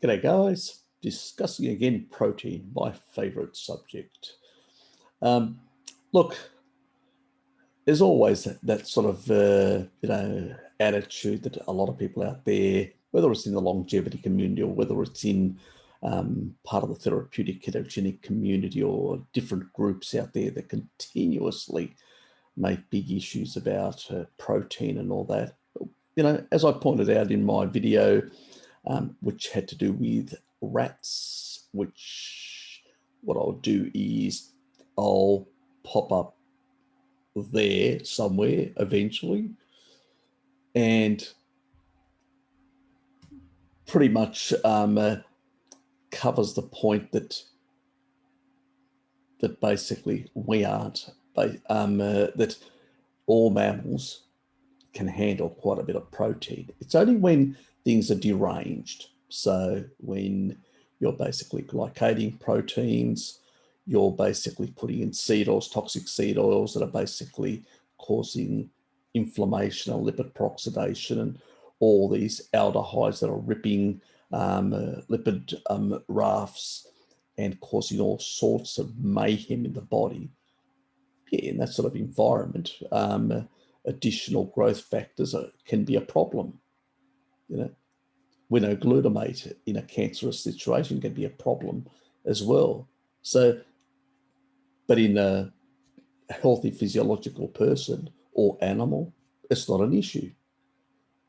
G'day guys, discussing again protein, my favourite subject. Look, there's always that sort of attitude that a lot of people out there, whether it's in the longevity community or whether it's in part of the therapeutic ketogenic community or different groups out there that continuously make big issues about protein and all that. As I pointed out in my video, which had to do with rats, which what I'll do is I'll pop up there somewhere eventually, and pretty much covers the point that basically we aren't, that all mammals can handle quite a bit of protein. It's only when things are deranged. So when you're basically glycating proteins, you're basically putting in seed oils, toxic seed oils that are basically causing inflammation and lipid peroxidation and all these aldehydes that are ripping lipid rafts and causing all sorts of mayhem in the body. Yeah, in that sort of environment, additional growth factors can be a problem. We know glutamate in a cancerous situation can be a problem as well. So, but in a healthy physiological person or animal, it's not an issue.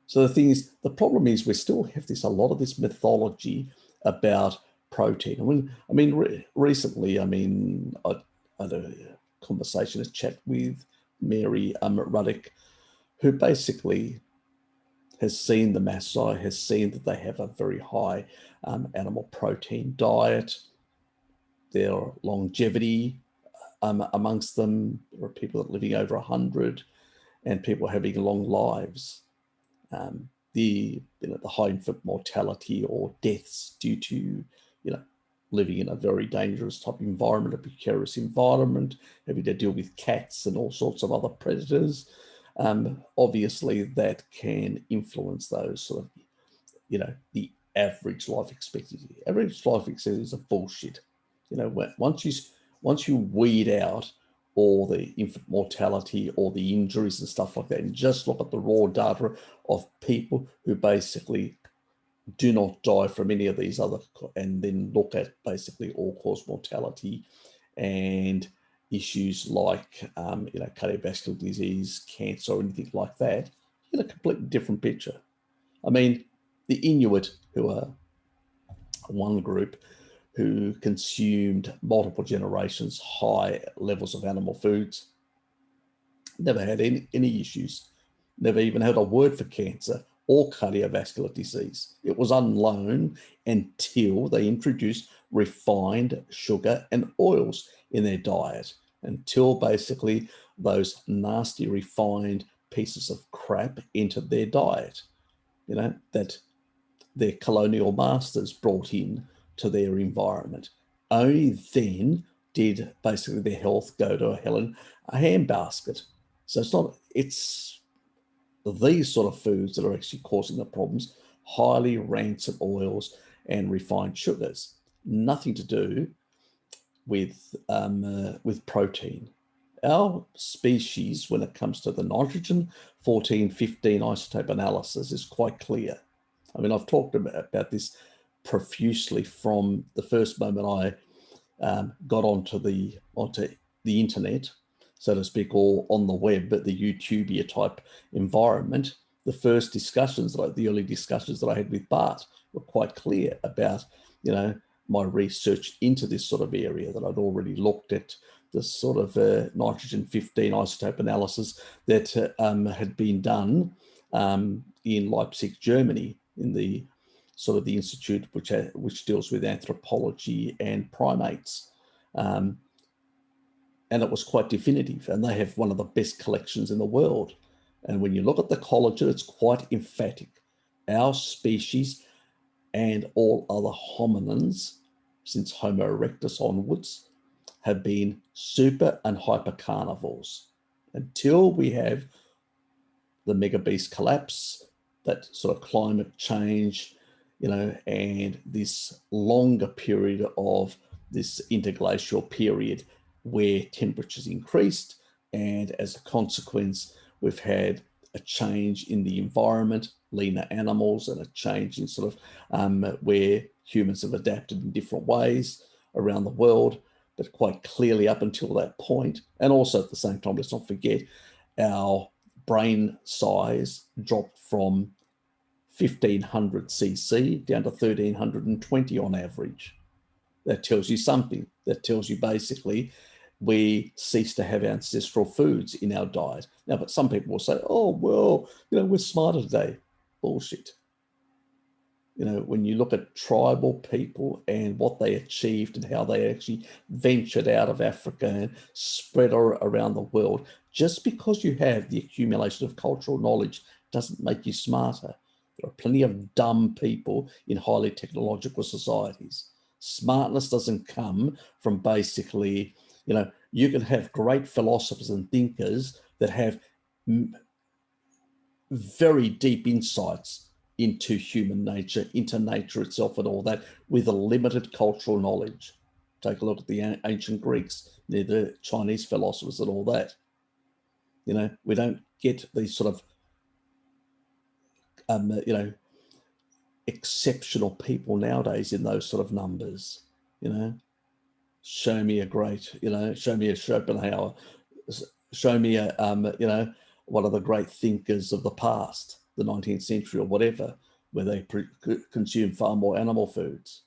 So the thing is, the problem is we still have a lot of this mythology about protein. Recently, I had a conversation, a chat with Mary Ruddick, who basically has seen the Maasai, has seen that they have a very high animal protein diet. Their longevity amongst them, there are people that are living over 100 and people having long lives. The high infant mortality or deaths due to living in a very dangerous type environment, a precarious environment, having to deal with cats and all sorts of other predators. Obviously, that can influence those sort of, the average life expectancy. Average life expectancy is a bullshit. Once you weed out all the infant mortality or the injuries and stuff like that, and just look at the raw data of people who basically do not die from any of these other, and then look at basically all-cause mortality and issues like cardiovascular disease, cancer, or anything like that, you get a completely different picture. The Inuit, who are one group who consumed multiple generations high levels of animal foods, never had any issues, never even had a word for cancer or cardiovascular disease. It was unknown until they introduced refined sugar and oils in their diet, until basically those nasty refined pieces of crap entered their diet, that their colonial masters brought in to their environment. Only then did basically their health go to hell in a handbasket. So it's these sort of foods that are actually causing the problems: highly rancid oils and refined sugars. Nothing to do with protein. Our species, when it comes to the nitrogen 14-15 isotope analysis, is quite clear. I've talked about this profusely from the first moment I got onto the internet, so to speak, or on the web, but the YouTubia type environment. The first discussions, the early discussions that I had with Bart, were quite clear about, my research into this sort of area, that I'd already looked at the sort of nitrogen 15 isotope analysis that had been done in Leipzig, Germany, in the sort of the institute which deals with anthropology and primates. And it was quite definitive, and they have one of the best collections in the world. And when you look at the collagen, it's quite emphatic. Our species and all other hominins, since Homo erectus onwards, have been super and hyper carnivores until we have the mega beast collapse, that sort of climate change, and this longer period of this interglacial period where temperatures increased, and as a consequence, we've had a change in the environment, leaner animals, and a change in sort of where humans have adapted in different ways around the world, but quite clearly up until that point. And also at the same time, let's not forget, our brain size dropped from 1500 cc down to 1320 on average. That tells you something. That tells you basically we cease to have ancestral foods in our diet. Now, but some people will say, oh, well, we're smarter today. Bullshit. When you look at tribal people and what they achieved and how they actually ventured out of Africa and spread around the world, just because you have the accumulation of cultural knowledge doesn't make you smarter. There are plenty of dumb people in highly technological societies. Smartness doesn't come from basically, you can have great philosophers and thinkers that have very deep insights into human nature, into nature itself and all that, with a limited cultural knowledge. Take a look at the ancient Greeks, the Chinese philosophers and all that. We don't get these sort of, exceptional people nowadays in those sort of numbers. Show me a great, show me a Schopenhauer, show me a, one of the great thinkers of the past, the 19th century or whatever, where they consume far more animal foods.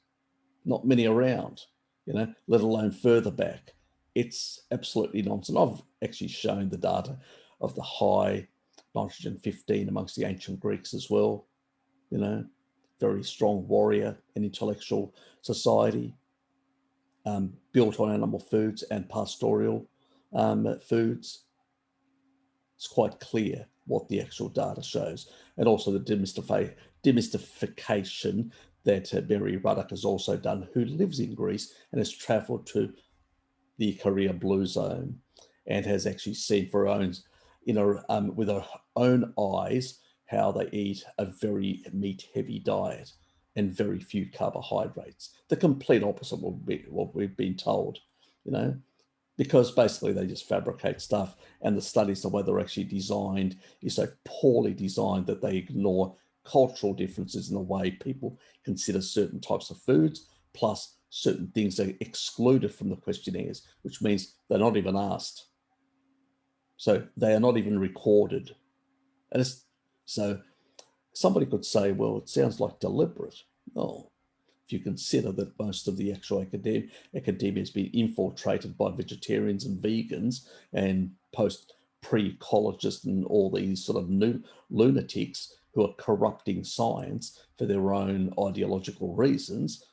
Not many around, let alone further back. It's absolutely nonsense. I've actually shown the data of the high nitrogen 15 amongst the ancient Greeks as well, very strong warrior and intellectual society, built on animal foods and pastoral foods. It's quite clear what the actual data shows. And also the demystification that Barry Ruddock has also done, who lives in Greece and has travelled to the Korea Blue Zone and has actually seen for her own, with her own eyes, how they eat a very meat-heavy diet and very few carbohydrates. The complete opposite of what we've been told, because basically they just fabricate stuff, and the studies, the way they're actually designed, is so poorly designed that they ignore cultural differences in the way people consider certain types of foods, plus certain things are excluded from the questionnaires, which means they're not even asked. So they are not even recorded. And so somebody could say, well, it sounds like deliberate. No, if you consider that most of the actual academia has been infiltrated by vegetarians and vegans and pre-ecologists and all these sort of new lunatics who are corrupting science for their own ideological reasons,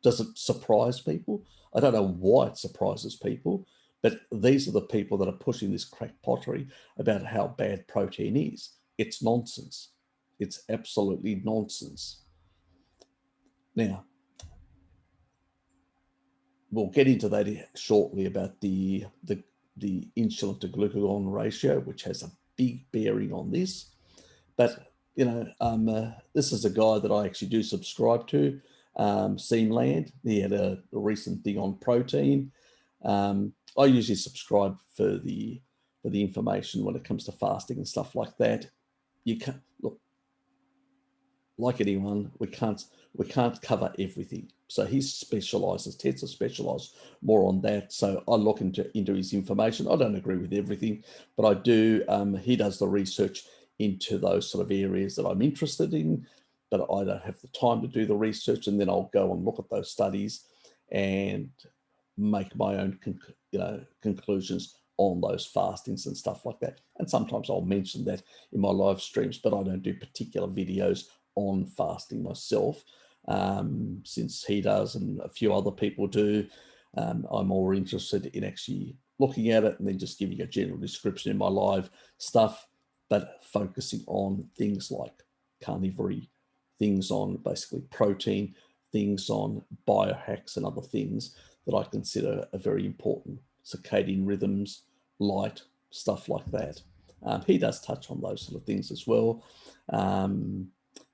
does it surprise people? I don't know why it surprises people, but these are the people that are pushing this crack pottery about how bad protein is. It's nonsense. It's absolutely nonsense. Now, we'll get into that shortly about the insulin to glucagon ratio, which has a big bearing on this. But this is a guy that I actually do subscribe to, Seamland. He had a recent thing on protein. I usually subscribe for the information when it comes to fasting and stuff like that. You can't look, like anyone, we can't cover everything. So he specializes, tends to specialize more on that. So I look into his information. I don't agree with everything, but I do. He does the research into those sort of areas that I'm interested in, but I don't have the time to do the research, and then I'll go and look at those studies and make my own conclusions on those fastings and stuff like that. And sometimes I'll mention that in my live streams, but I don't do particular videos on fasting myself, since he does and a few other people do. I'm more interested in actually looking at it and then just giving a general description in my live stuff, but focusing on things like carnivore, things on basically protein, things on biohacks and other things that I consider are very important. Circadian rhythms, light, stuff like that. He does touch on those sort of things as well.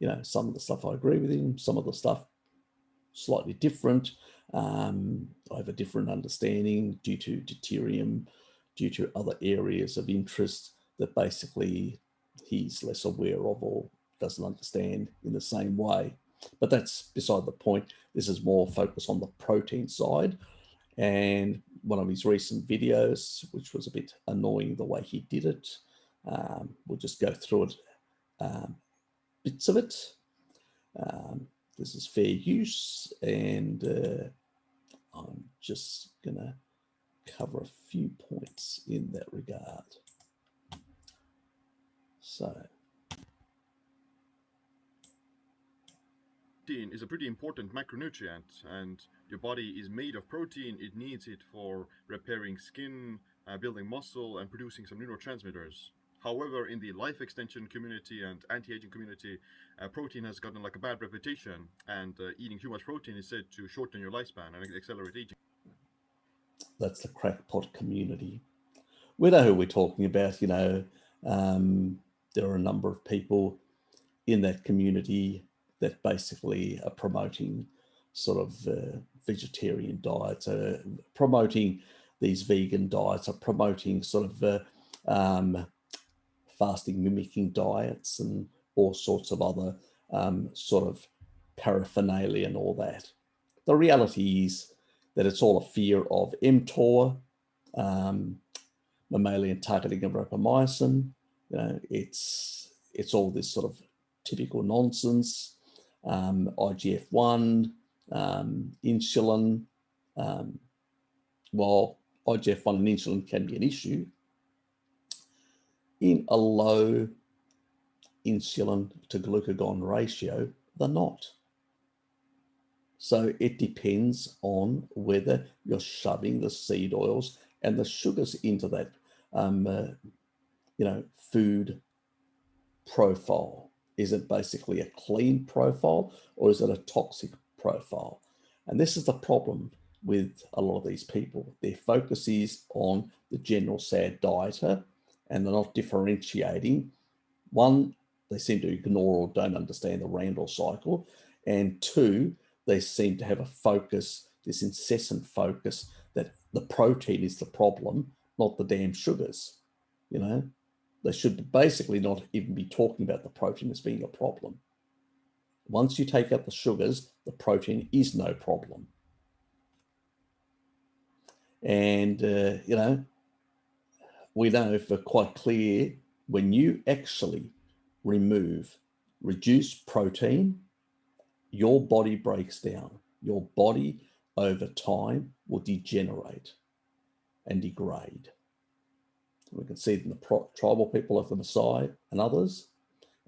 You know, some of the stuff I agree with him, some of the stuff slightly different. I have a different understanding due to deuterium, due to other areas of interest that basically he's less aware of or doesn't understand in the same way. But that's beside the point. This is more focused on the protein side. And one of his recent videos, which was a bit annoying the way he did it, we'll just go through it, bits of it. This is fair use, and I'm just going to cover a few points in that regard. So, protein is a pretty important macronutrient, and your body is made of protein. It needs it for repairing skin, building muscle, and producing some neurotransmitters. However, in the life extension community and anti-aging community, protein has gotten like a bad reputation, and eating too much protein is said to shorten your lifespan and accelerate aging. that's the crackpot community. We know who we're talking about. You know, there are a number of people in that community that basically are promoting sort of vegetarian diets, promoting these vegan diets, are promoting sort of fasting mimicking diets and all sorts of other sort of paraphernalia and all that. The reality is that it's all a fear of mTOR, mammalian targeting of rapamycin. You know, it's all this sort of typical nonsense. IGF-1, insulin. While IGF-1 and insulin can be an issue, in a low insulin to glucagon ratio, they're not. So it depends on whether you're shoving the seed oils and the sugars into that, food profile. Is it basically a clean profile or is it a toxic profile? And this is the problem with a lot of these people. Their focus is on the general sad dieter and they're not differentiating. One, they seem to ignore or don't understand the Randall cycle. And two, they seem to have a focus, this incessant focus that the protein is the problem, not the damn sugars. You know, they should basically not even be talking about the protein as being a problem. Once you take out the sugars, the protein is no problem. And, we know for quite clear when you actually reduce protein, your body breaks down. Your body over time will degenerate and degrade. We can see it in the tribal people of the Maasai and others,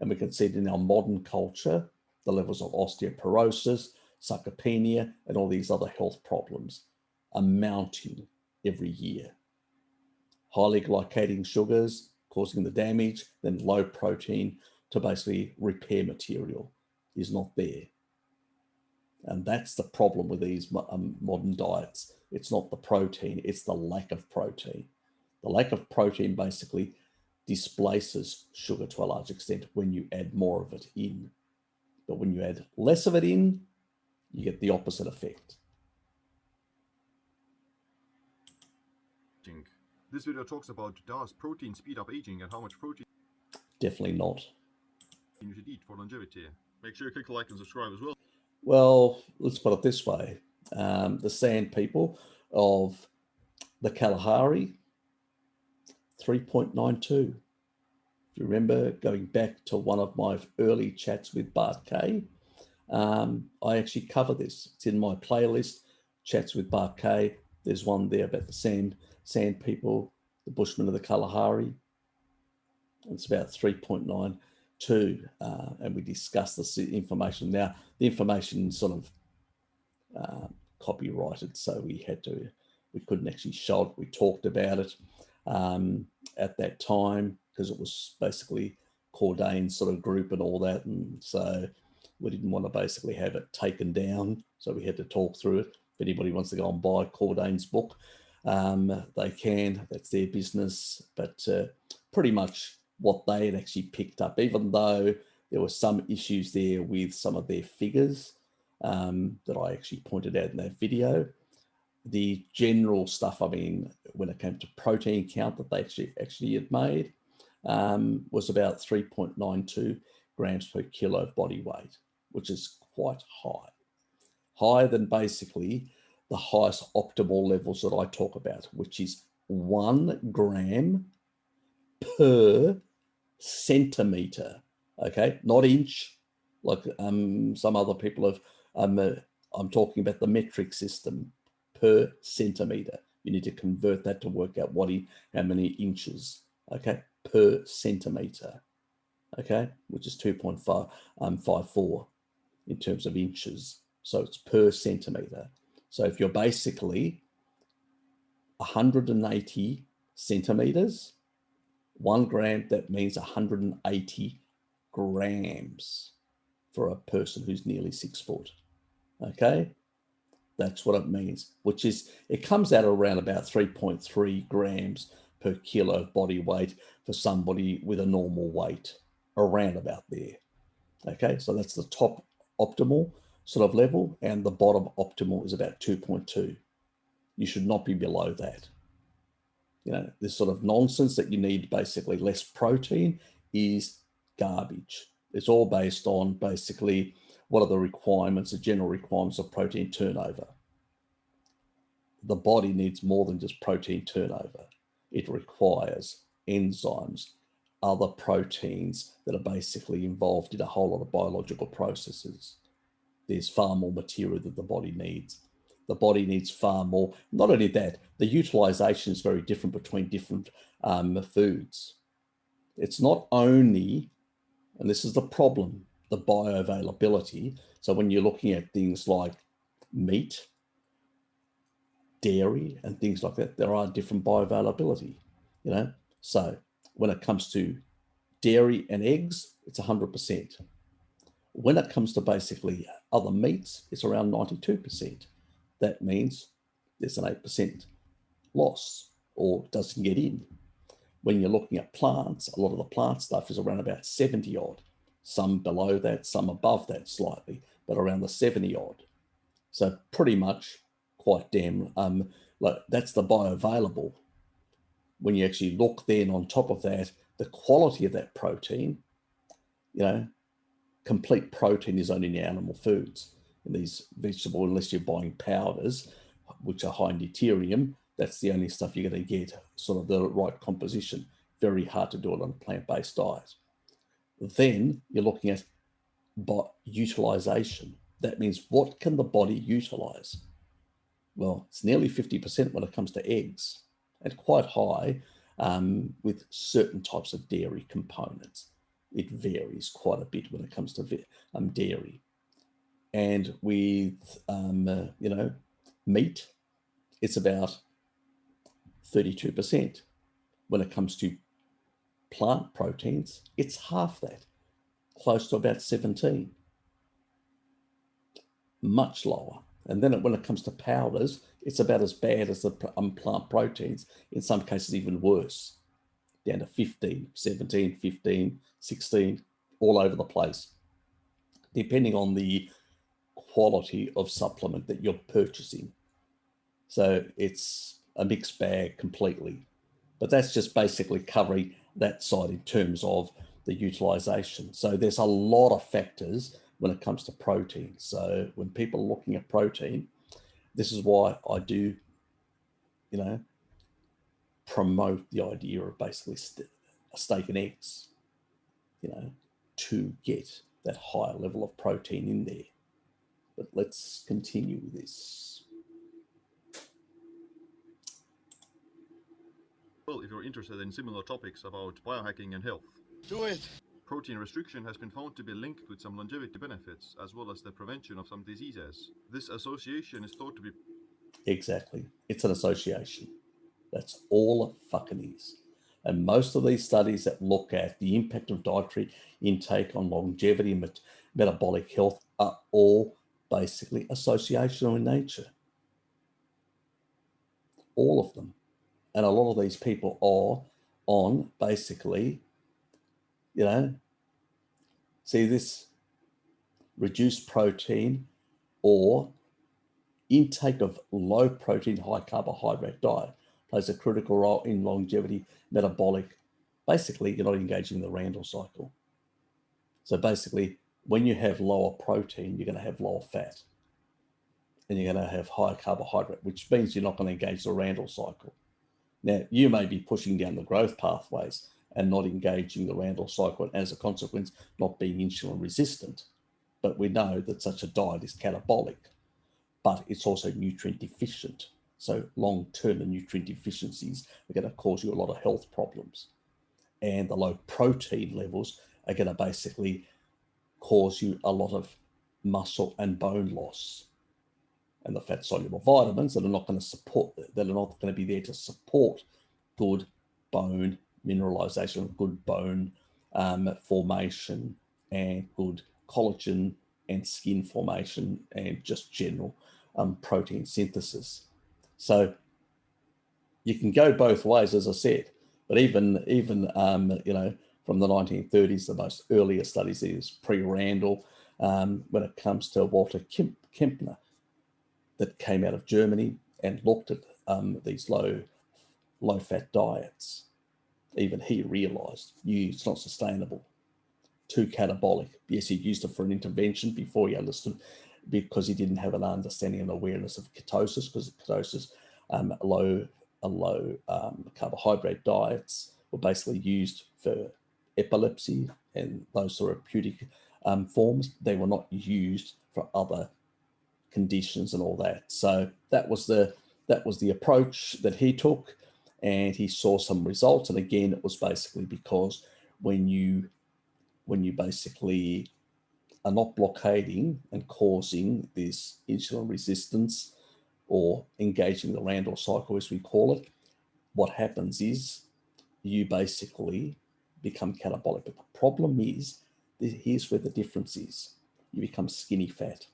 and we can see it in our modern culture, the levels of osteoporosis, sarcopenia, and all these other health problems are mounting every year. Highly glycating sugars causing the damage, then low protein to basically repair material is not there. And that's the problem with these modern diets. It's not the protein, it's the lack of protein. The lack of protein basically displaces sugar to a large extent when you add more of it in. But when you add less of it in, you get the opposite effect. This video talks about, does protein speed up aging and how much protein Definitely not. you should eat for longevity. Make sure you click like and subscribe as well. Well, let's put it this way. The sand people of the Kalahari, 3.92. If you remember going back to one of my early chats with Bart K, I actually cover this. It's in my playlist, Chats with Bart K. There's one there about the sand people, the Bushmen of the Kalahari. It's about 3.92, and we discussed this information. Now, the information sort of copyrighted, so we couldn't actually show it. We talked about it at that time because it was basically Cordain's sort of group and all that, and so we didn't want to basically have it taken down, so we had to talk through it. If anybody wants to go and buy Cordain's book, they can. That's their business, but pretty much what they had actually picked up, even though There were some issues there with some of their figures that I actually pointed out in that video. The general stuff, I mean, when it came to protein count that they actually had made, was about 3.92 grams per kilo of body weight, which is quite high. Higher than basically the highest optimal levels that I talk about, which is 1 gram per centimeter. Okay, not inch, like some other people have. I'm talking about the metric system per centimeter. You need to convert that to work out how many inches. Okay, per centimeter. Okay, which is 2.54 in terms of inches. So it's per centimeter. So if you're basically 180 centimeters, 1 gram, that means 180 grams for a person who's nearly 6 foot. Okay, that's what it means, which is, it comes out around about 3.3 grams per kilo of body weight for somebody with a normal weight, around about there. Okay, so that's the top optimal sort of level, and the bottom optimal is about 2.2. You should not be below that. You know, this sort of nonsense that you need basically less protein is garbage. It's all based on basically what are the requirements, the general requirements of protein turnover. The body needs more than just protein turnover. It requires enzymes, other proteins that are basically involved in a whole lot of biological processes. There's far more material that the body needs. The body needs far more. Not only that, the utilization is very different between different foods. It's not only, and this is the problem, the bioavailability. So when you're looking at things like meat, dairy, and things like that, there are different bioavailability, you know. So when it comes to dairy and eggs, it's 100%. When it comes to basically other meats, it's around 92%. That means there's an 8% loss or doesn't get in. When you're looking at plants, a lot of the plant stuff is around about 70 odd, some below that, some above that slightly, but around the 70 odd. So pretty much quite damn, like that's the bioavailable. When you actually look then on top of that, the quality of that protein, you know, complete protein is only in animal foods. In these vegetable, unless you're buying powders, which are high in deuterium, that's the only stuff you're going to get sort of the right composition. Very hard to do it on a plant-based diet. Then you're looking at utilization. That means what can the body utilize? Well, it's nearly 50% when it comes to eggs, and quite high with certain types of dairy components. It varies quite a bit when it comes to dairy. And with, you know, meat, it's about 32%. When it comes to plant proteins, it's half that, close to about 17. Much lower. And then when it comes to powders, it's about as bad as the plant proteins, in some cases even worse, down to 15, 17, 15, 16, all over the place, depending on the quality of supplement that you're purchasing. So it's a mixed bag completely. But that's just basically covering that side in terms of the utilization. So there's a lot of factors when it comes to protein. So when people are looking at protein, this is why I do, you know, promote the idea of basically steak and eggs, you know, to get that higher level of protein in there. But let's continue with this. Well, if you're interested in similar topics about biohacking and health. Do it! Protein restriction has been found to be linked with some longevity benefits, as well as the prevention of some diseases. This association is thought to be... Exactly. It's an association. That's all it fucking is. And most of these studies that look at the impact of dietary intake on longevity and metabolic health are all basically associational in nature. All of them. And a lot of these people are on basically, you know, See, this reduced protein or intake of low protein, high carbohydrate diet plays a critical role in longevity, metabolic. Basically, you're not engaging the Randall cycle. So basically, when you have lower protein, you're going to have lower fat and you're going to have higher carbohydrate, which means you're not going to engage the Randall cycle. Now, you may be pushing down the growth pathways and not engaging the Randall cycle, and as a consequence, not being insulin resistant. But we know that such a diet is catabolic, but it's also nutrient deficient. So long-term, the nutrient deficiencies are going to cause you a lot of health problems. And the low protein levels are going to basically cause you a lot of muscle and bone loss. And the fat soluble vitamins that are not going to support, that are not going to be there to support good bone mineralization, good bone formation, and good collagen and skin formation, and just general protein synthesis. So you can go both ways, as I said. But even from the 1930s, the most earlier studies is pre-Randall, when it comes to Walter Kempner, that came out of Germany and looked at these low-fat diets. Even he realised it's not sustainable. Too catabolic. Yes, he used it for an intervention before he understood, because he didn't have an understanding and awareness of ketosis, because ketosis, low carbohydrate diets were basically used for epilepsy and those therapeutic forms. They were not used for other conditions and all that. So that was the approach that he took, and he saw some results. And again, it was basically because when you basically are not blockading and causing this insulin resistance or engaging the Randall cycle, as we call it, what happens is you basically become catabolic. But the problem is, here's where the difference is. You become skinny fat,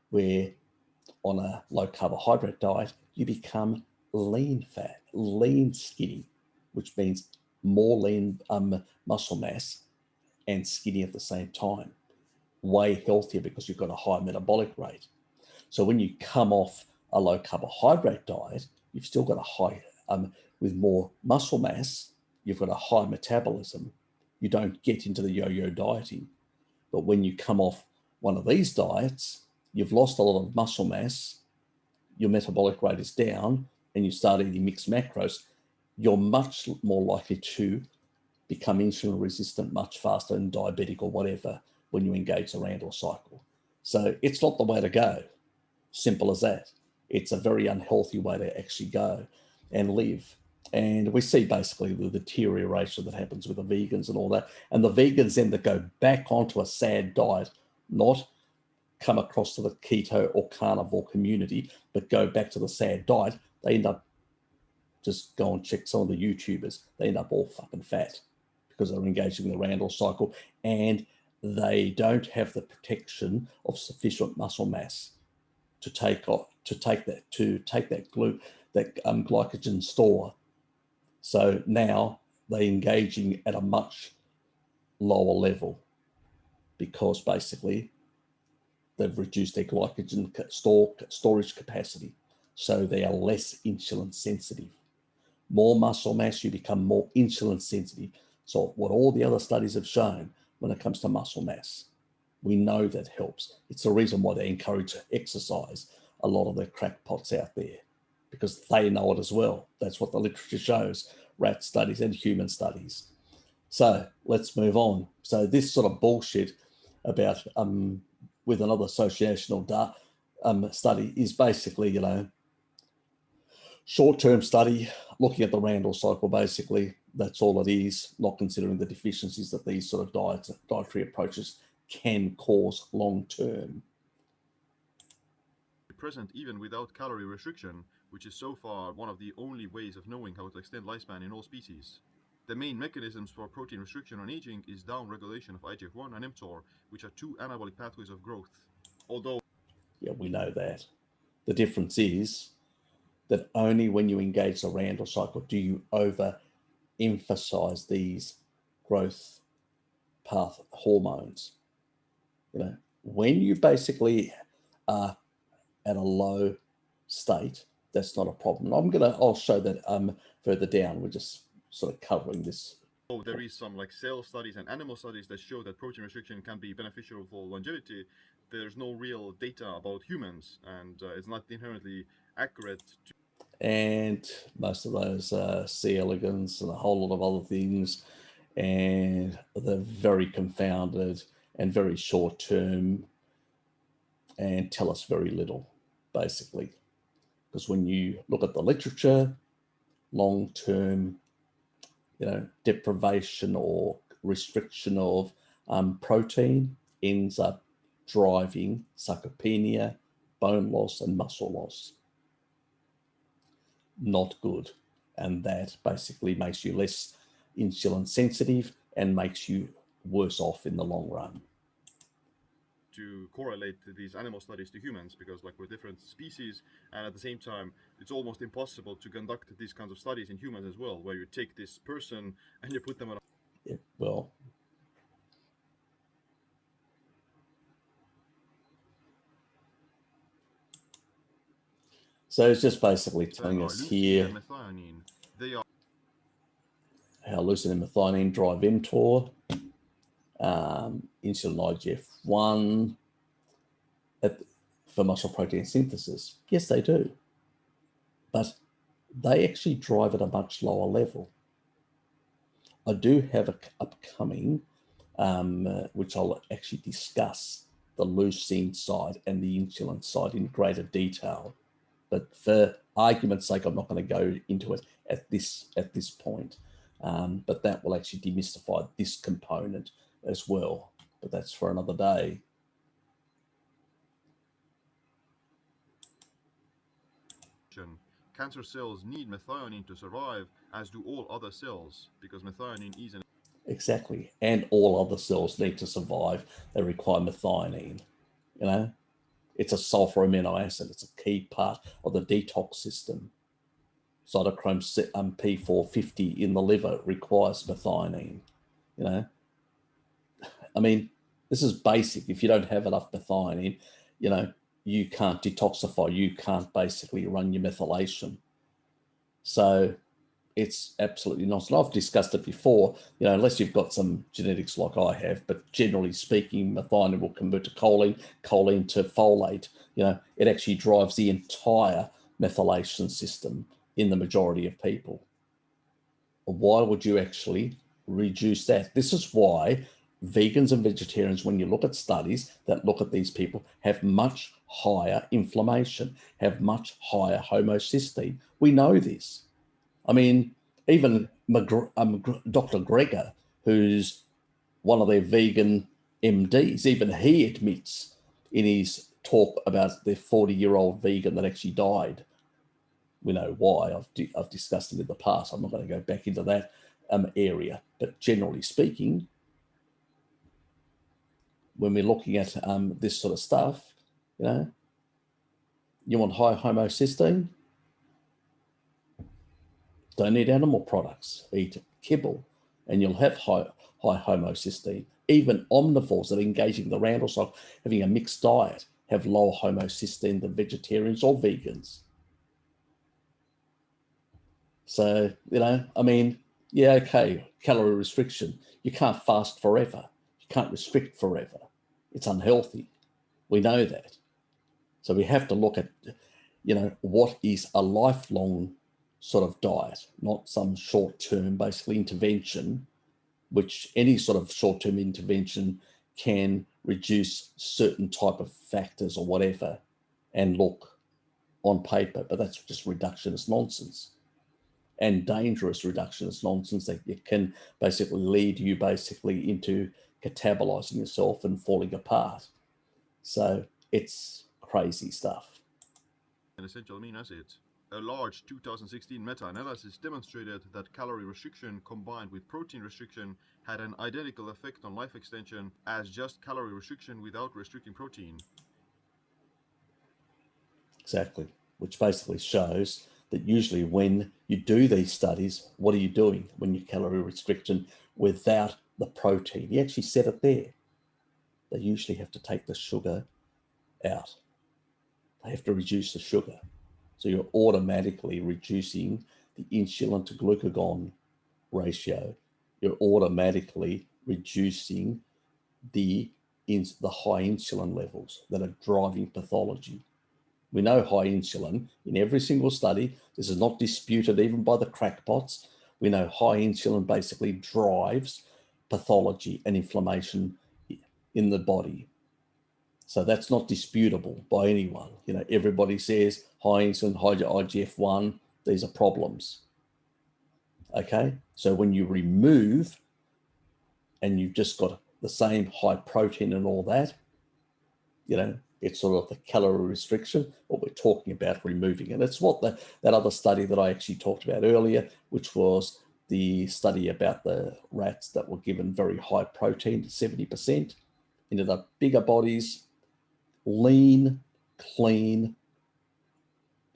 where on a low carbohydrate diet, you become lean fat, lean skinny, which means more lean muscle mass and skinny at the same time. Way healthier because you've got a high metabolic rate. So when you come off a low carbohydrate diet, you've still got a high, with more muscle mass, you've got a high metabolism. You don't get into the yo-yo dieting. But when you come off one of these diets, you've lost a lot of muscle mass, your metabolic rate is down, and you start eating mixed macros, you're much more likely to become insulin resistant much faster and diabetic or whatever when you engage the Randall cycle. So it's not the way to go. Simple as that. It's a very unhealthy way to actually go and live. And we see basically the deterioration that happens with the vegans and all that. And the vegans then that go back onto a sad diet, not come across to the keto or carnivore community, but go back to the sad diet, they end up, just go and check some of the YouTubers, they end up all fucking fat because they're engaging the Randall cycle, and they don't have the protection of sufficient muscle mass to take that glycogen store. So now they're engaging at a much lower level because basically they've reduced their glycogen storage capacity. So they are less insulin sensitive. More muscle mass, you become more insulin sensitive. So what all the other studies have shown when it comes to muscle mass, we know that helps. It's the reason why they encourage exercise, a lot of the crackpots out there, because they know it as well. That's what the literature shows, rat studies and human studies. So let's move on. So this sort of bullshit about with another associational study is basically, short-term study looking at the Randall cycle. Basically, that's all it is, not considering the deficiencies that these sort of dietary approaches can cause long-term. Present even without calorie restriction, which is so far one of the only ways of knowing how to extend lifespan in all species. The main mechanisms for protein restriction on aging is downregulation of IGF-1 and mTOR, which are two anabolic pathways of growth. Although, yeah, we know that. The difference is that only when you engage the Randall cycle do you over-emphasize these growth path hormones. When you basically are at a low state, that's not a problem. I'll show that further down. We're just sort of covering this. Oh, there is some like cell studies and animal studies that show that protein restriction can be beneficial for longevity. There's no real data about humans, and it's not inherently accurate. And most of those C. elegans and a whole lot of other things, and they're very confounded and very short term and tell us very little, basically. Because when you look at the literature, long term, deprivation or restriction of protein ends up driving sarcopenia, bone loss, and muscle loss. Not good. And that basically makes you less insulin sensitive and makes you worse off in the long run. To correlate these animal studies to humans, because like we're different species, and at the same time it's almost impossible to conduct these kinds of studies in humans as well, where you take this person and you put them on Yeah, well, so it's just basically telling us here methionine. They are how leucine and methionine drive mTOR, insulin IGF-1 for muscle protein synthesis. Yes, they do. But they actually drive at a much lower level. I do have a upcoming, which I'll actually discuss the leucine side and the insulin side in greater detail. But for argument's sake, I'm not going to go into it at this point. But that will actually demystify this component as well. But that's for another day. cancer cells need methionine to survive, as do all other cells, because methionine is an Exactly. And all other cells need to survive. They require methionine. It's a sulfur amino acid. It's a key part of the detox system. Cytochrome P450 in the liver requires methionine. I mean, this is basic. If you don't have enough methionine, you can't detoxify. You can't basically run your methylation. So it's absolutely nonsense. I've discussed it before, unless you've got some genetics like I have, but generally speaking, methionine will convert to choline to folate. It actually drives the entire methylation system in the majority of people. Why would you actually reduce that? This is why vegans and vegetarians, when you look at studies that look at these people, have much higher inflammation, have much higher homocysteine. We know this. I mean, even Dr. Greger, who's one of their vegan MDs, even he admits in his talk about the 40-year-old vegan that actually died. We know why. I've discussed it in the past. I'm not going to go back into that area. But generally speaking, when we're looking at this sort of stuff, you want high homocysteine, don't eat animal products, eat kibble, and you'll have high homocysteine. Even omnivores that are engaging the Randall cycle, having a mixed diet, have lower homocysteine than vegetarians or vegans. So, I mean, yeah, okay, calorie restriction. You can't fast forever. You can't restrict forever. It's unhealthy. We know that. So we have to look at, what is a lifelong sort of diet, not some short-term, basically, intervention, which any sort of short-term intervention can reduce certain type of factors or whatever and look on paper, but that's just reductionist nonsense and dangerous reductionist nonsense that it can basically lead you basically into catabolizing yourself and falling apart. So it's crazy stuff. An essential amino acid. A large 2016 meta-analysis demonstrated that calorie restriction combined with protein restriction had an identical effect on life extension as just calorie restriction without restricting protein. Exactly, which basically shows that usually when you do these studies, what are you doing when you calorie restriction without the protein? He actually said it there. they usually have to take the sugar out. They have to reduce the sugar. So you're automatically reducing the insulin to glucagon ratio. You're automatically reducing the high insulin levels that are driving pathology. We know high insulin in every single study. This is not disputed even by the crackpots. We know high insulin basically drives pathology and inflammation in the body. So that's not disputable by anyone. You know, everybody says high insulin, high IGF-1, these are problems. Okay, so when you remove and you've just got the same high protein and all that, you know, it's sort of the calorie restriction, what we're talking about removing it. It's what that other study that I actually talked about earlier, which was the study about the rats that were given very high protein, 70%, ended up bigger bodies, lean, clean,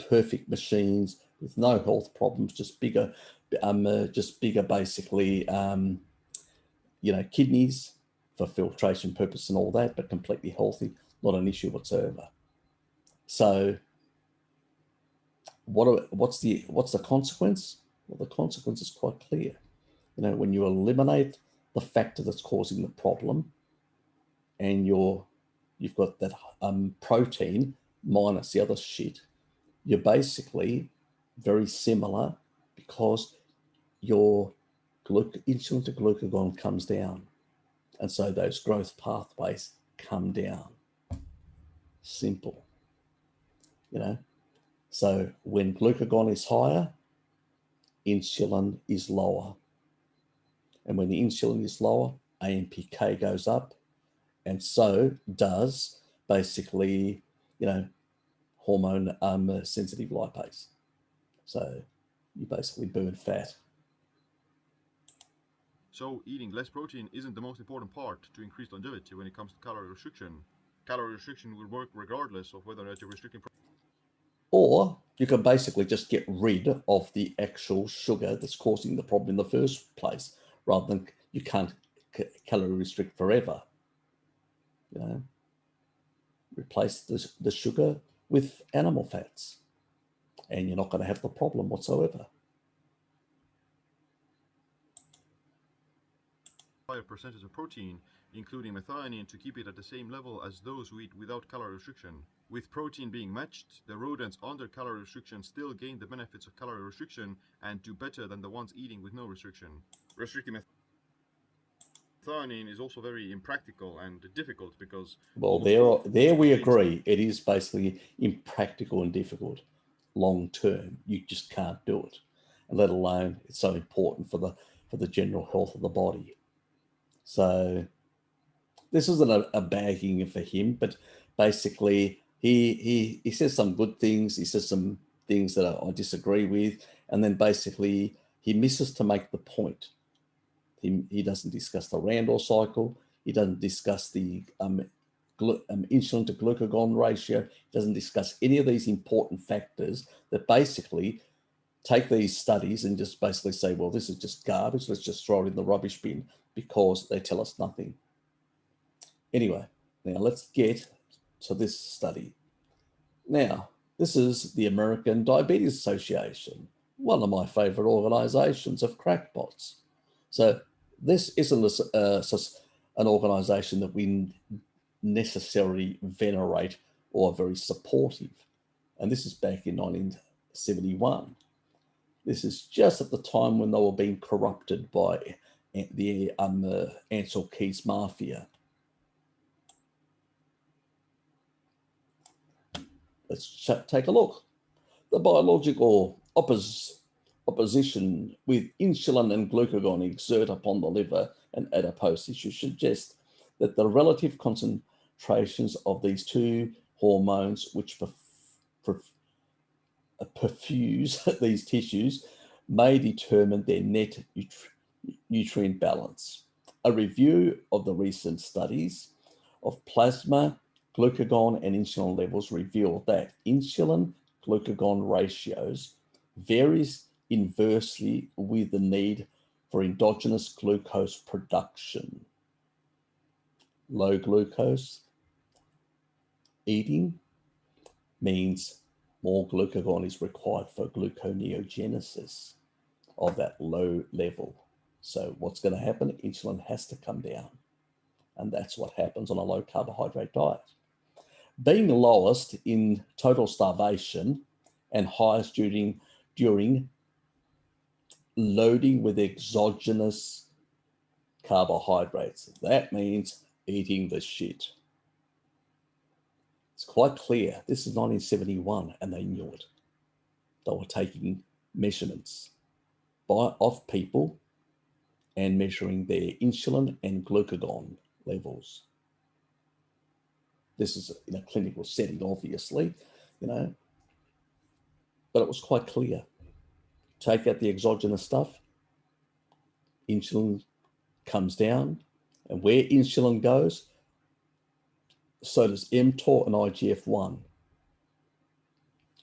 perfect machines with no health problems, just bigger basically, you know, kidneys for filtration purpose and all that, but completely healthy, not an issue whatsoever. So what's the consequence? Well, the consequence is quite clear. You know, when you eliminate the factor that's causing the problem, and you've got that protein minus the other shit, you're basically very similar, because your insulin to glucagon comes down, and so those growth pathways come down. Simple, you know. So when glucagon is higher, insulin is lower. And when the insulin is lower, AMPK goes up, and so does basically, you know, hormone sensitive lipase. So you basically burn fat. So eating less protein isn't the most important part to increase longevity when it comes to calorie restriction. Calorie restriction will work regardless of whether or not you're restricting. Or you can basically just get rid of the actual sugar that's causing the problem in the first place, rather than you can't calorie restrict forever. You know, replace the sugar with animal fats, and you're not going to have the problem whatsoever. Higher percentage of protein, including methionine, to keep it at the same level as those who eat without calorie restriction. With protein being matched, the rodents under calorie restriction still gain the benefits of calorie restriction and do better than the ones eating with no restriction. Restricting methionine is also very impractical and difficult because Well, there we agree. It is basically impractical and difficult long term. You just can't do it, and let alone it's so important for the general health of the body. So this isn't a bagging for him, but basically he says some good things. He says some things that I disagree with, and then basically he misses to make the point. He doesn't discuss the Randall cycle. He doesn't discuss the insulin to glucagon ratio. He doesn't discuss any of these important factors that basically take these studies and just basically say, well, this is just garbage. Let's just throw it in the rubbish bin because they tell us nothing. Anyway, now let's get to this study. Now, this is the American Diabetes Association, one of my favorite organizations of crackpots. So this isn't an organization that we necessarily venerate or are very supportive. And this is back in 1971. This is just at the time when they were being corrupted by the Ansel Keys Mafia. Let's take a look. The biological opposition with insulin and glucagon exert upon the liver and adipose tissues suggest that the relative concentrations of these two hormones, which perfuse these tissues, may determine their net nutrient balance. A review of the recent studies of plasma, glucagon, and insulin levels revealed that insulin glucagon ratios varies inversely with the need for endogenous glucose production. low glucose eating means more glucagon is required for gluconeogenesis of that low level. So what's going to happen? Insulin has to come down. And that's what happens on a low carbohydrate diet. Being lowest in total starvation and highest during loading with exogenous carbohydrates. That means eating the shit. It's quite clear. This is 1971 and they knew it. They were taking measurements of people and measuring their insulin and glucagon levels. This is in a clinical setting, obviously, but it was quite clear. Take out the exogenous stuff, insulin comes down, and where insulin goes, so does mTOR and IGF-1,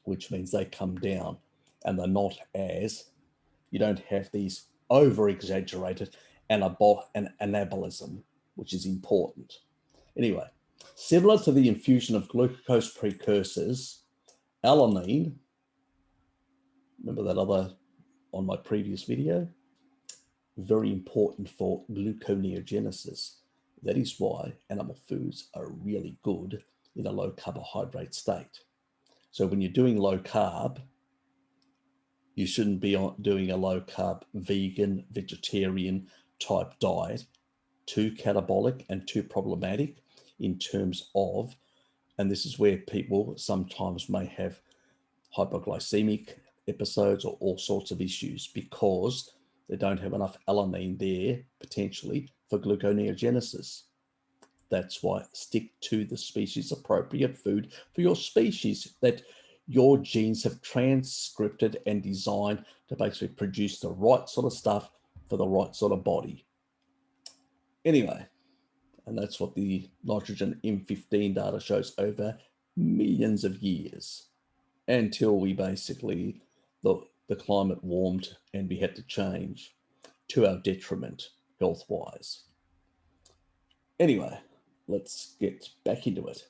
which means they come down, and they're not as, you don't have these over-exaggerated anabolism, which is important. Anyway, similar to the infusion of glucose precursors, alanine, remember that other on my previous video? Very important for gluconeogenesis. That is why animal foods are really good in a low carbohydrate state. So when you're doing low carb, you shouldn't be doing a low carb vegan, vegetarian type diet. Too catabolic and too problematic in terms of, and this is where people sometimes may have hypoglycemic episodes or all sorts of issues because they don't have enough alanine there potentially for gluconeogenesis. That's why stick to the species appropriate food for your species that your genes have transcripted and designed to basically produce the right sort of stuff for the right sort of body. Anyway, and that's what the nitrogen M15 data shows over millions of years until we basically, the climate warmed and we had to change to our detriment health-wise. Anyway, let's get back into it.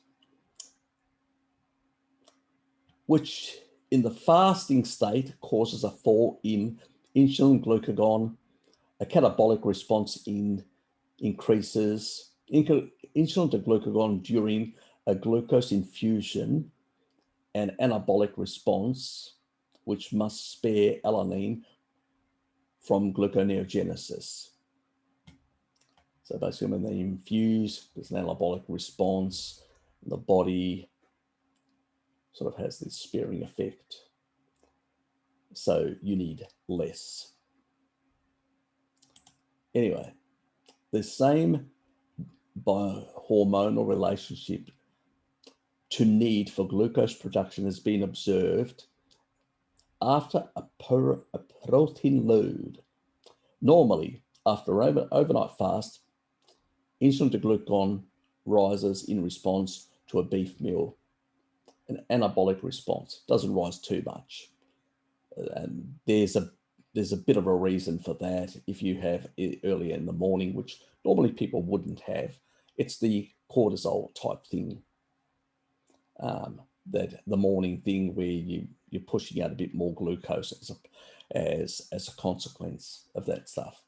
Which in the fasting state causes a fall in insulin glucagon, a catabolic response increases insulin to glucagon during a glucose infusion, an anabolic response, which must spare alanine from gluconeogenesis. So basically when they infuse, there's an anabolic response, the body sort of has this sparing effect. So you need less. Anyway, the same biohormonal relationship to need for glucose production has been observed after a protein load. Normally, after an overnight fast, insulin to glucagon rises in response to a beef meal. An anabolic response doesn't rise too much. And there's a bit of a reason for that if you have it earlier in the morning, which normally people wouldn't have. It's the cortisol type thing, that the morning thing where you're pushing out a bit more glucose as a consequence of that stuff.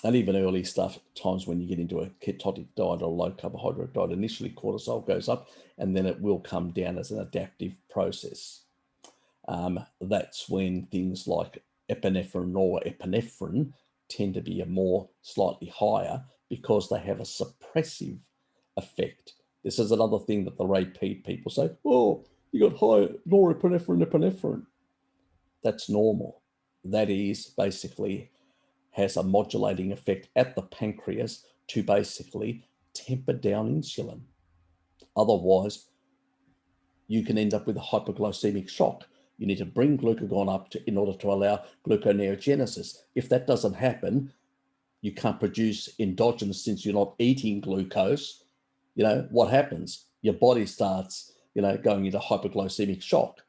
And even early stuff, times when you get into a ketogenic diet or low carbohydrate diet, initially cortisol goes up and then it will come down as an adaptive process. That's when things like epinephrine or epinephrine tend to be slightly higher because they have a suppressive effect. This is another thing that the repeat people say, oh, you got high norepinephrine. That's normal. That is basically has a modulating effect at the pancreas to basically temper down insulin. Otherwise, you can end up with a hypoglycemic shock. You need to bring glucagon up in order to allow gluconeogenesis. If that doesn't happen, you can't produce endogenous since you're not eating glucose. What happens? Your body starts, going into hypoglycemic shock.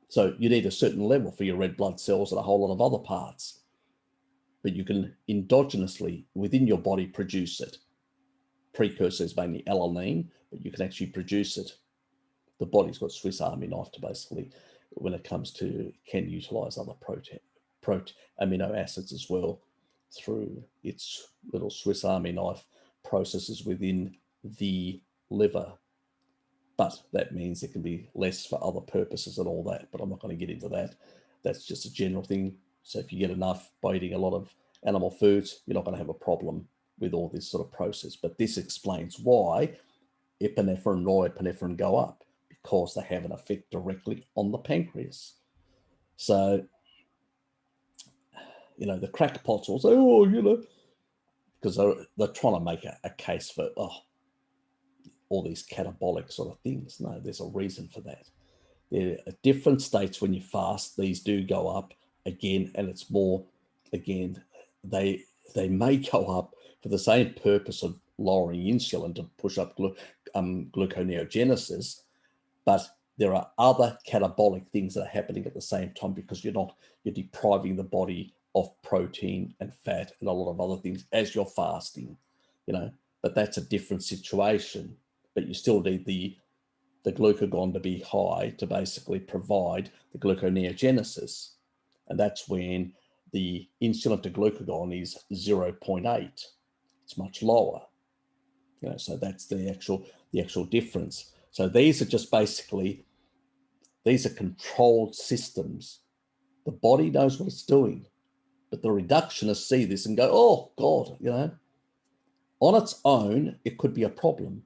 So you need a certain level for your red blood cells and a whole lot of other parts. but you can endogenously within your body produce it. Precursor is mainly alanine, but you can actually produce it. The body's got Swiss Army knife to basically, when it comes to, can utilize other amino acids as well through its little Swiss Army knife processes within the liver. But that means it can be less for other purposes and all that, but I'm not going to get into that. That's just a general thing. So if you get enough by eating a lot of animal foods, you're not going to have a problem with all this sort of process. But this explains why epinephrine, norepinephrine go up, because they have an effect directly on the pancreas. So, the crackpots will say, because they're trying to make a case for, all these catabolic sort of things. No, there's a reason for that. There are different states when you fast, these do go up again, and it's more, again, they may go up for the same purpose of lowering insulin to push up gluconeogenesis, but there are other catabolic things that are happening at the same time, because you're depriving the body of protein and fat and a lot of other things as you're fasting, but that's a different situation. But you still need the glucagon to be high to basically provide the gluconeogenesis. And that's when the insulin to glucagon is 0.8. It's much lower. So that's the actual difference. So these are just basically, these are controlled systems. The body knows what it's doing, but the reductionists see this and go, oh God, on its own, it could be a problem.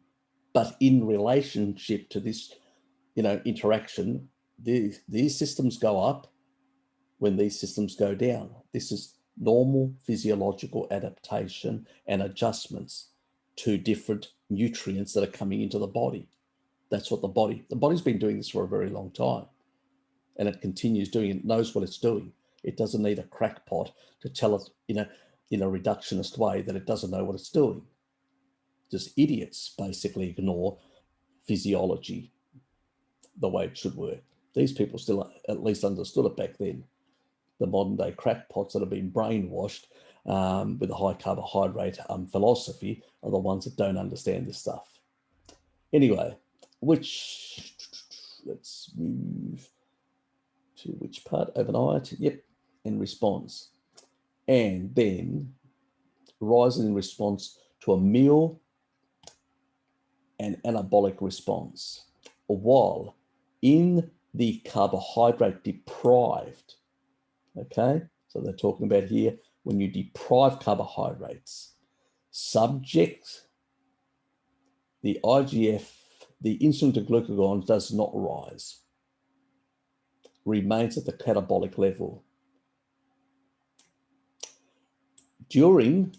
But in relationship to this, interaction, these systems go up when these systems go down. This is normal physiological adaptation and adjustments to different nutrients that are coming into the body. That's what the body's been doing this for a very long time, and it continues doing it, knows what it's doing. It doesn't need a crackpot to tell it in a reductionist way that it doesn't know what it's doing. Just idiots basically ignore physiology the way it should work. These people still at least understood it back then. The modern day crackpots that have been brainwashed with a high carbohydrate philosophy are the ones that don't understand this stuff. Anyway, let's move to which part? Overnight, yep, in response. And then rising in response to a meal and anabolic response, while in the carbohydrate deprived, okay? So they're talking about here, when you deprive carbohydrates, subject, the IGF, the insulin to glucagon does not rise, remains at the catabolic level. During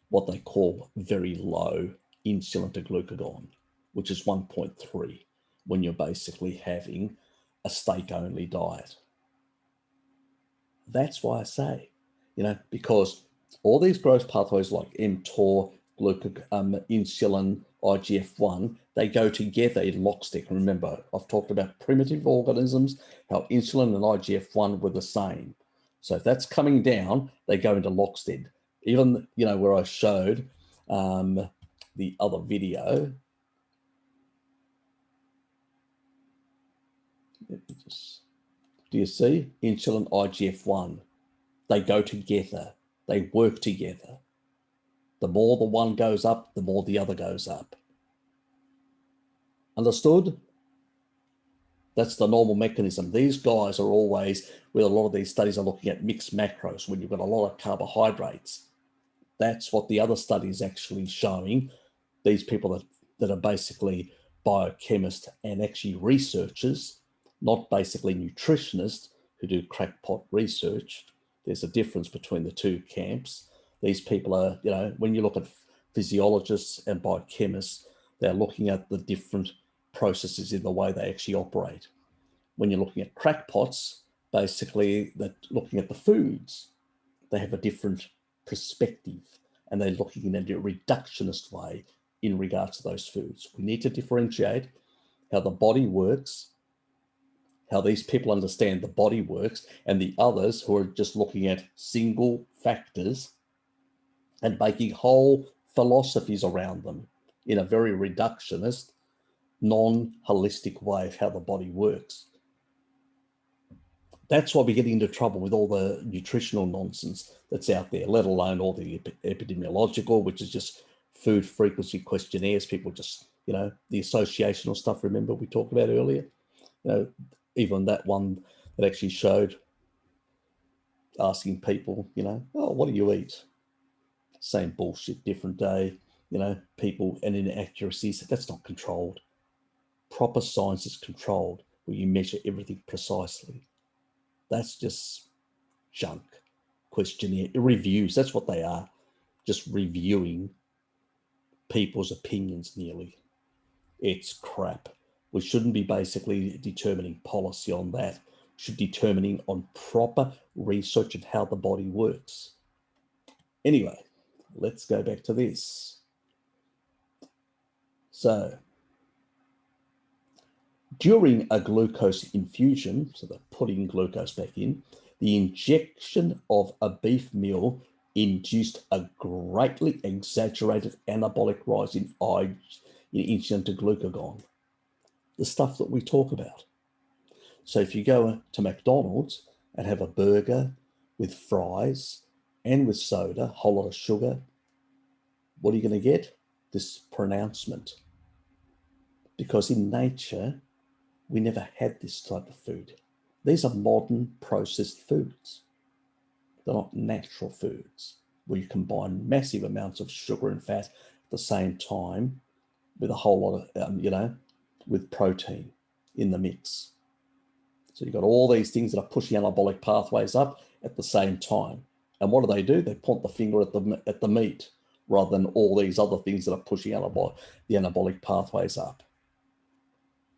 what they call very low insulin to glucagon, which is 1.3, when you're basically having a steak-only diet. That's why I say, because all these growth pathways like mTOR, insulin, IGF-1, they go together in lockstep. Remember, I've talked about primitive organisms, how insulin and IGF-1 were the same. So if that's coming down, they go into lockstep. Even, where I showed the other video. Do you see? Insulin, IGF-1. They go together. They work together. The more the one goes up, the more the other goes up. Understood? That's the normal mechanism. These guys are always, with a lot of these studies, are looking at mixed macros when you've got a lot of carbohydrates. That's what the other study is actually showing. These people that are basically biochemists and actually researchers, not basically nutritionists who do crackpot research. There's a difference between the two camps. These people are, when you look at physiologists and biochemists, they're looking at the different processes in the way they actually operate. When you're looking at crackpots, basically they're looking at the foods. They have a different perspective, and they're looking in a reductionist way in regards to those foods. We need to differentiate how the body works, how these people understand the body works, and the others who are just looking at single factors and making whole philosophies around them in a very reductionist, non-holistic way of how the body works. That's why we get into trouble with all the nutritional nonsense that's out there, let alone all the epidemiological, which is just food frequency questionnaires. People just, the associational stuff, remember we talked about earlier? Even that one that actually showed asking people, oh, what do you eat? Same bullshit, different day, people and inaccuracies. That's not controlled. Proper science is controlled, where you measure everything precisely. That's just junk. Questionnaire reviews, that's what they are. Just reviewing people's opinions nearly. It's crap. We shouldn't be basically determining policy on that. We should be determining on proper research and how the body works. Anyway, let's go back to this. So, during a glucose infusion, so they're putting glucose back in, the injection of a beef meal induced a greatly exaggerated anabolic rise in insulin to glucagon, the stuff that we talk about. So if you go to McDonald's and have a burger with fries and with soda, a whole lot of sugar, what are you going to get? This pronouncement. Because in nature, we never had this type of food. These are modern processed foods. They're not natural foods where you combine massive amounts of sugar and fat at the same time with a whole lot of, with protein in the mix. So you've got all these things that are pushing anabolic pathways up at the same time. And what do? They point the finger at the meat rather than all these other things that are pushing the anabolic pathways up.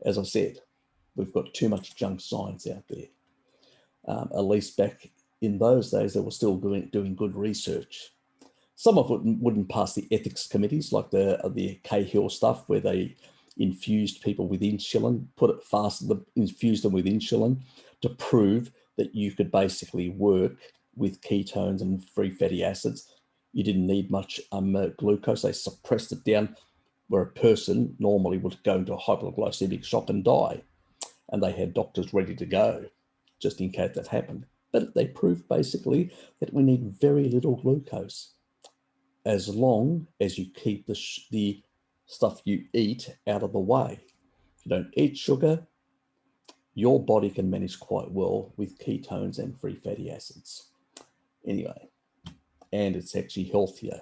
As I said, we've got too much junk science out there. At least back in those days, they were still doing good research. Some of it wouldn't pass the ethics committees, like the Cahill stuff, where they infused people with insulin, infused them with insulin to prove that you could basically work with ketones and free fatty acids. You didn't need much glucose. They suppressed it down where a person normally would go into a hypoglycemic shock and die. And they had doctors ready to go just in case that happened. But they proved basically that we need very little glucose as long as you keep the stuff you eat out of the way. If you don't eat sugar, your body can manage quite well with ketones and free fatty acids. Anyway, and it's actually healthier.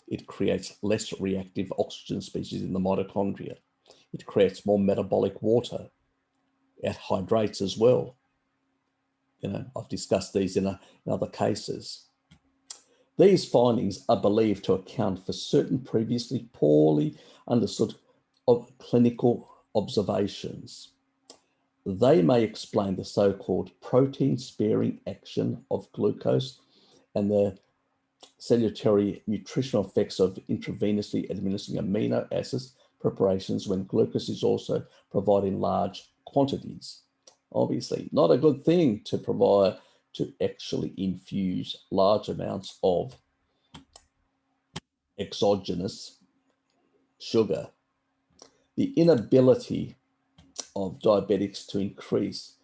It creates less reactive oxygen species in the mitochondria. It creates more metabolic water. It hydrates as well. I've discussed these in other cases. These findings are believed to account for certain previously poorly understood clinical observations. They may explain the so-called protein-sparing action of glucose and the salutary nutritional effects of intravenously administering amino acids preparations when glucose is also provided in large quantities. Obviously, not a good thing to actually infuse large amounts of exogenous sugar. The inability of diabetics to increase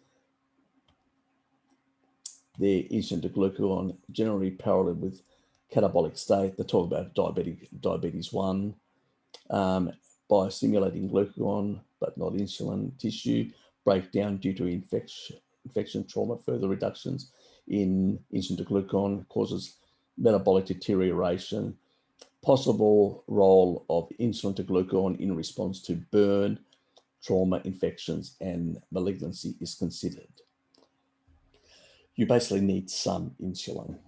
their insulin to glucagon generally paralleled with catabolic state. They talk about diabetes 1 by stimulating glucagon but not insulin tissue breakdown due to infection trauma. Further reductions in insulin to glucagon causes metabolic deterioration. Possible role of insulin to glucagon in response to burn, trauma, infections, and malignancy is considered. You basically need some insulin.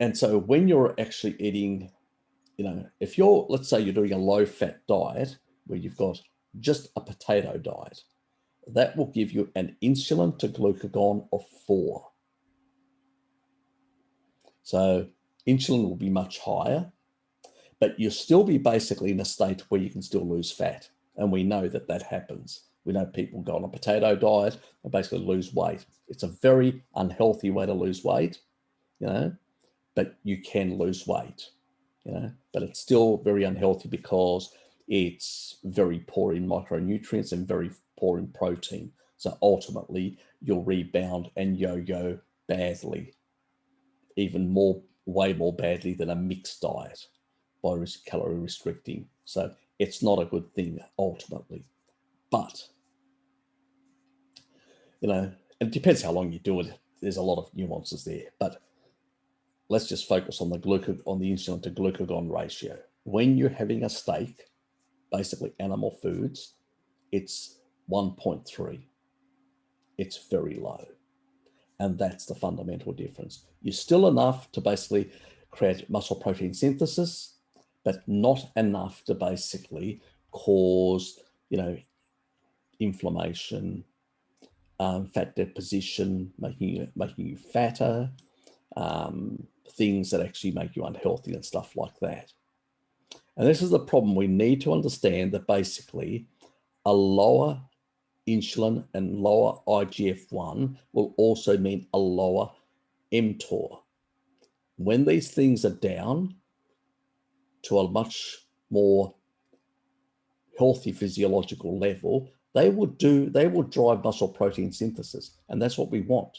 And so when you're actually eating, if let's say you're doing a low-fat diet where you've got just a potato diet, that will give you an insulin to glucagon of 4. So insulin will be much higher, but you'll still be basically in a state where you can still lose fat. And we know that happens We know people go on a potato diet and basically lose weight. It's a very unhealthy way to lose weight, but you can lose weight, but it's still very unhealthy because it's very poor in micronutrients and very poor in protein. So ultimately, you'll rebound and yo-yo badly, even way more badly than a mixed diet by calorie restricting. So it's not a good thing ultimately. But, it depends how long you do it. There's a lot of nuances there. But let's just focus on the insulin to glucagon ratio. When you're having a steak, basically animal foods, it's 1.3. It's very low. And that's the fundamental difference. You're still enough to basically create muscle protein synthesis, but not enough to basically cause, inflammation, fat deposition, making you fatter, things that actually make you unhealthy and stuff like that. And this is the problem. We need to understand that basically a lower insulin and lower IGF-1 will also mean a lower mTOR. When these things are down to a much more healthy physiological level, they will drive muscle protein synthesis, and that's what we want.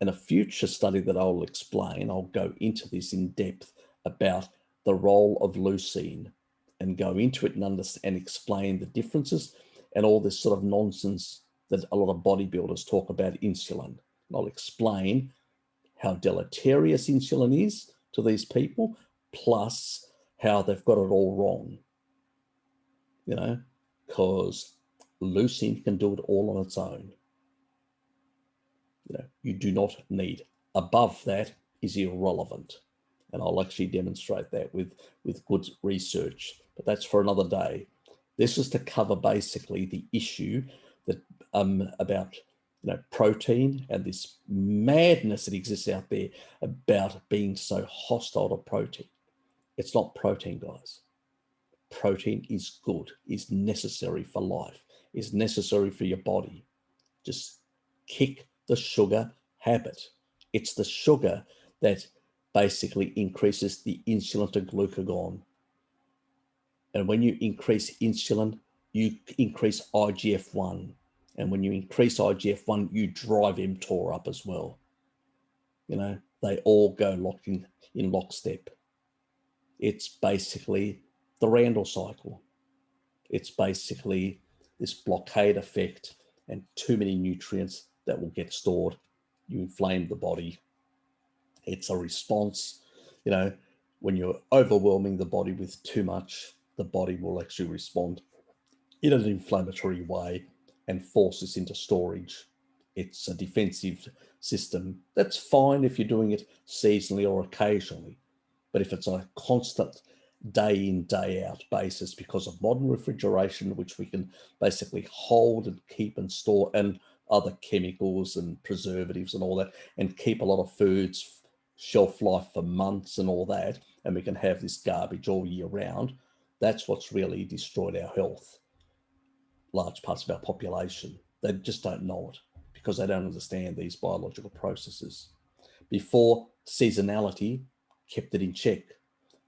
In a future study that I'll explain, I'll go into this in depth about the role of leucine and go into it and explain the differences and all this sort of nonsense that a lot of bodybuilders talk about insulin. And I'll explain how deleterious insulin is to these people, plus how they've got it all wrong. Because leucine can do it all on its own. You do not need. Above that is irrelevant. And I'll actually demonstrate that with good research, but that's for another day. This is to cover basically the issue that about protein and this madness that exists out there about being so hostile to protein. It's not protein, guys. Protein is good, is necessary for life, is necessary for your body. Just kick the sugar habit. It's the sugar that basically increases the insulin to glucagon. And when you increase insulin, you increase IGF-1. And when you increase IGF-1, you drive mTOR up as well. They all go in lockstep. It's basically the Randall cycle. It's basically this blockade effect and too many nutrients that will get stored. You inflame the body. It's a response. When you're overwhelming the body with too much, the body will actually respond in an inflammatory way and force this into storage. It's a defensive system. That's fine if you're doing it seasonally or occasionally. But if it's a constant day in, day out basis because of modern refrigeration, which we can basically hold and keep and store, and other chemicals and preservatives and all that, and keep a lot of foods shelf life for months and all that, and we can have this garbage all year round, that's what's really destroyed our health. Large parts of our population, they just don't know it because they don't understand these biological processes. Before, seasonality kept it in check.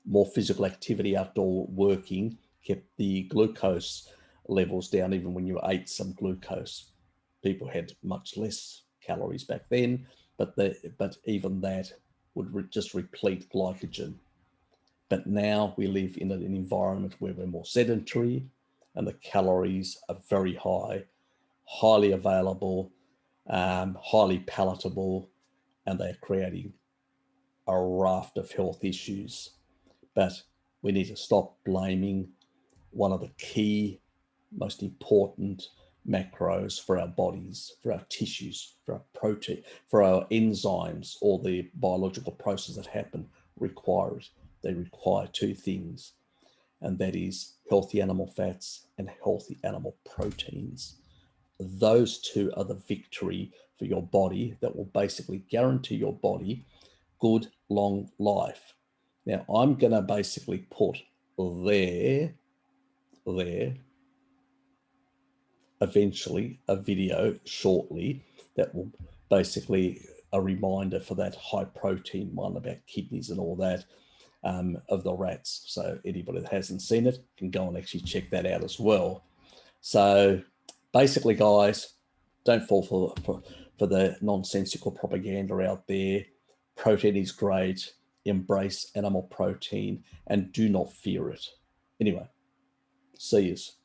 More physical activity, outdoor working, kept the glucose levels down. Even when you ate some glucose, people had much less calories back then, but even that would just replete glycogen. But now we live in an environment where we're more sedentary and the calories are very high, highly available, highly palatable, and they're creating a raft of health issues. But we need to stop blaming one of the key, most important macros for our bodies, for our tissues, for our protein, for our enzymes, all the biological processes that happen require it. They require two things, and that is healthy animal fats and healthy animal proteins. Those two are the victory for your body that will basically guarantee your body good long life. Now I'm going to basically put there eventually a video shortly that will basically a reminder for that high protein one about kidneys and all that of the rats. So anybody that hasn't seen it can go and actually check that out as well. So basically, guys, don't fall for the nonsensical propaganda out there. Protein is great. Embrace animal protein and do not fear it. Anyway, see yous.